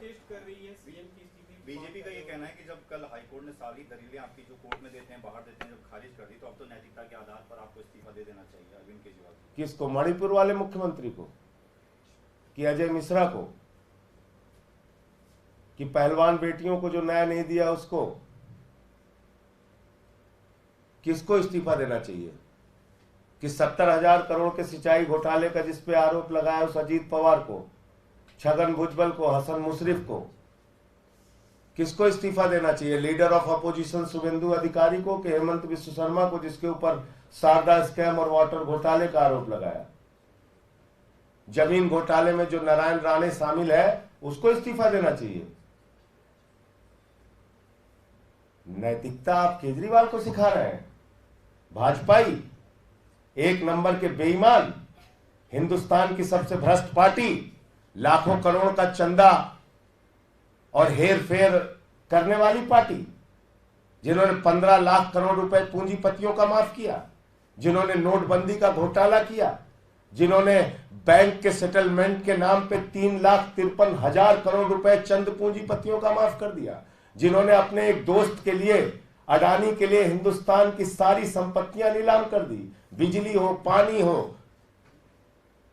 Protest कर रही है सीएम की स्थिति। बीजेपी का ये कहना है कि जब कल हाईकोर्ट ने सारी दलीलें आपकी जो कोर्ट में देते हैं बाहर देते हैं जब खारिज कर दी, तो अब तो नैतिकता के आधार पर आपको इस्तीफा दे देना चाहिए अरविंद केजरीवाल। किसको? मणिपुर वाले मुख्यमंत्री को कि अजय मिश्रा को कि पहलवान बेटियों को जो न्याय नहीं दिया उसको? किसको इस्तीफा देना चाहिए? कि 70,000 करोड़ के सिंचाई घोटाले का जिस पे आरोप लगाया उस अजीत पवार को, छगन भुजबल को, हसन मुशरिफ को? किसको इस्तीफा देना चाहिए? लीडर ऑफ अपोजिशन शुभेंदु अधिकारी को कि हेमंत विश्व शर्मा को जिसके ऊपर शारदा स्कैम और वाटर घोटाले का आरोप लगाया? जमीन घोटाले में जो नारायण राणे शामिल है उसको इस्तीफा देना चाहिए? नैतिकता आप केजरीवाल को सिखा रहे हैं। भाजपाई, एक नंबर के बेईमान, हिंदुस्तान की सबसे भ्रष्ट पार्टी, लाखों करोड़ का चंदा और हेर फेर करने वाली पार्टी, जिन्होंने 15 लाख करोड़ रुपए पूंजीपतियों का माफ किया, जिन्होंने नोटबंदी का घोटाला किया, जिन्होंने बैंक के सेटलमेंट के नाम पे 3,53,000 करोड़ रुपए चंद पूंजीपतियों का माफ कर दिया, जिन्होंने अपने एक दोस्त के लिए, अडानी के लिए हिंदुस्तान की सारी संपत्तियां नीलाम कर दी, बिजली हो, पानी हो,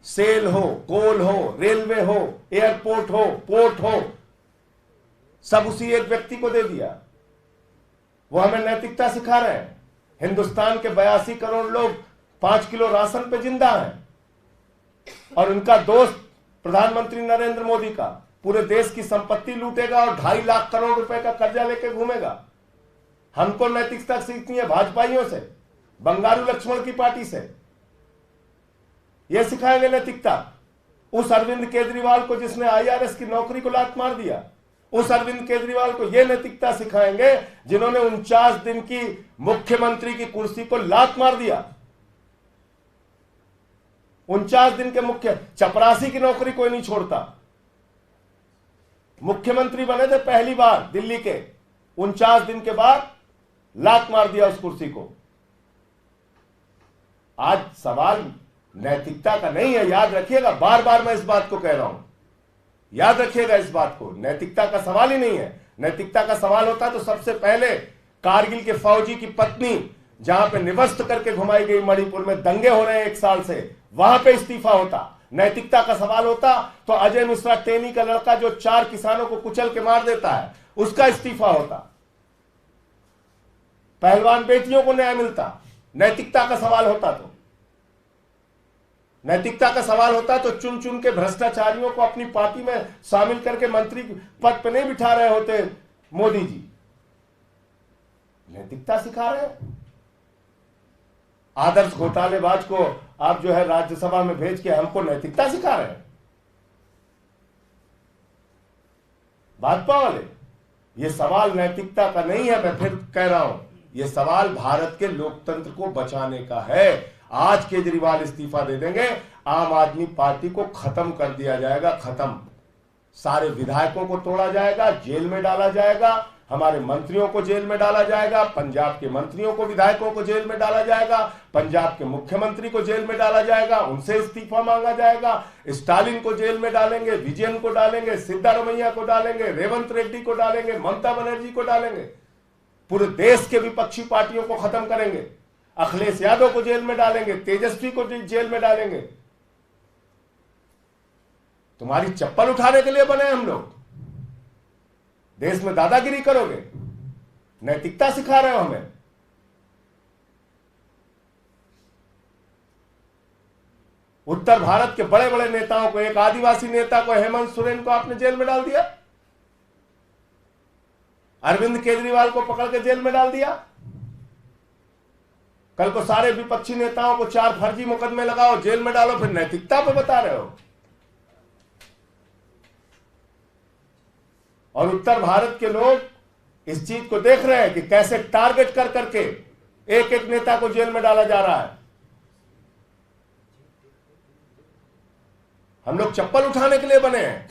सेल हो, कोल हो, रेलवे हो, एयरपोर्ट हो, पोर्ट हो, सब उसी एक व्यक्ति को दे दिया। वो हमें नैतिकता सिखा रहे हैं। हिंदुस्तान के 82 करोड़ लोग 5 किलो राशन पे जिंदा हैं और उनका दोस्त प्रधानमंत्री नरेंद्र मोदी का पूरे देश की संपत्ति लूटेगा और 2.5 लाख करोड़ रुपए का कर्जा लेके घूमेगा। हमको नैतिकता सीखनी है भाजपाइयों से, बंगारू लक्ष्मण की पार्टी से। यह सिखाएंगे नैतिकता उस अरविंद केजरीवाल को जिसने IRS की नौकरी को लात मार दिया। उस अरविंद केजरीवाल को यह नैतिकता सिखाएंगे जिन्होंने 49 दिन की मुख्यमंत्री की कुर्सी को लात मार दिया। 49 दिन के मुख्य, चपरासी की नौकरी कोई नहीं छोड़ता। मुख्यमंत्री बने थे पहली बार दिल्ली के, 49 दिन के बाद लात मार दिया उस कुर्सी को। आज सवाल नैतिकता का नहीं है, याद रखिएगा, बार बार मैं इस बात को कह रहा हूं, याद रखिएगा इस बात को। नैतिकता का सवाल ही नहीं है। नैतिकता का सवाल होता तो सबसे पहले कारगिल के फौजी की पत्नी जहां पे निवस्त करके घुमाई गई, मणिपुर में दंगे हो रहे हैं 1 साल से, वहां पे इस्तीफा होता। नैतिकता का सवाल होता तो अजय मिश्रा टेनी का लड़का जो 4 किसानों को कुचल के मार देता है उसका इस्तीफा होता। पहलवान बेटियों को न्याय मिलता। नैतिकता का सवाल होता तो, नैतिकता का सवाल होता तो चुन चुन के भ्रष्टाचारियों को अपनी पार्टी में शामिल करके मंत्री पद पर नहीं बिठा रहे होते मोदी जी। नैतिकता सिखा रहे हैं। आदर्श घोटालेबाज को आप जो है राज्यसभा में भेज के हमको नैतिकता सिखा रहे हैं भाजपा वाले। ये सवाल नैतिकता का नहीं है, मैं फिर कह रहा हूं, ये सवाल भारत के लोकतंत्र को बचाने का है। आज केजरीवाल इस्तीफा दे देंगे, आम आदमी पार्टी को खत्म कर दिया जाएगा, खत्म। सारे विधायकों को तोड़ा जाएगा, जेल में डाला जाएगा, हमारे मंत्रियों को जेल में डाला जाएगा, पंजाब के मंत्रियों को, विधायकों को जेल में डाला जाएगा, पंजाब के मुख्यमंत्री को जेल में डाला जाएगा, उनसे इस्तीफा मांगा जाएगा, स्टालिन को जेल में डालेंगे, विजयन को डालेंगे, सिद्धारमैया को डालेंगे, रेवंत रेड्डी को डालेंगे, ममता बनर्जी को डालेंगे, पूरे देश के विपक्षी पार्टियों को खत्म करेंगे, अखिलेश यादव को जेल में डालेंगे, तेजस्वी को जेल में डालेंगे। तुम्हारी चप्पल उठाने के लिए बने हम लोग? देश में दादागिरी करोगे? नैतिकता सिखा रहे हो हमें। उत्तर भारत के बड़े बड़े नेताओं को, एक आदिवासी नेता को, हेमंत सोरेन को आपने जेल में डाल दिया, अरविंद केजरीवाल को पकड़ के जेल में डाल दिया। कल को सारे विपक्षी नेताओं को 4 फर्जी मुकदमे लगाओ, जेल में डालो, फिर नैतिकता पे बता रहे हो। और उत्तर भारत के लोग इस चीज को देख रहे हैं कि कैसे टारगेट कर करके एक एक नेता को जेल में डाला जा रहा है। हम लोग चप्पल उठाने के लिए बने हैं।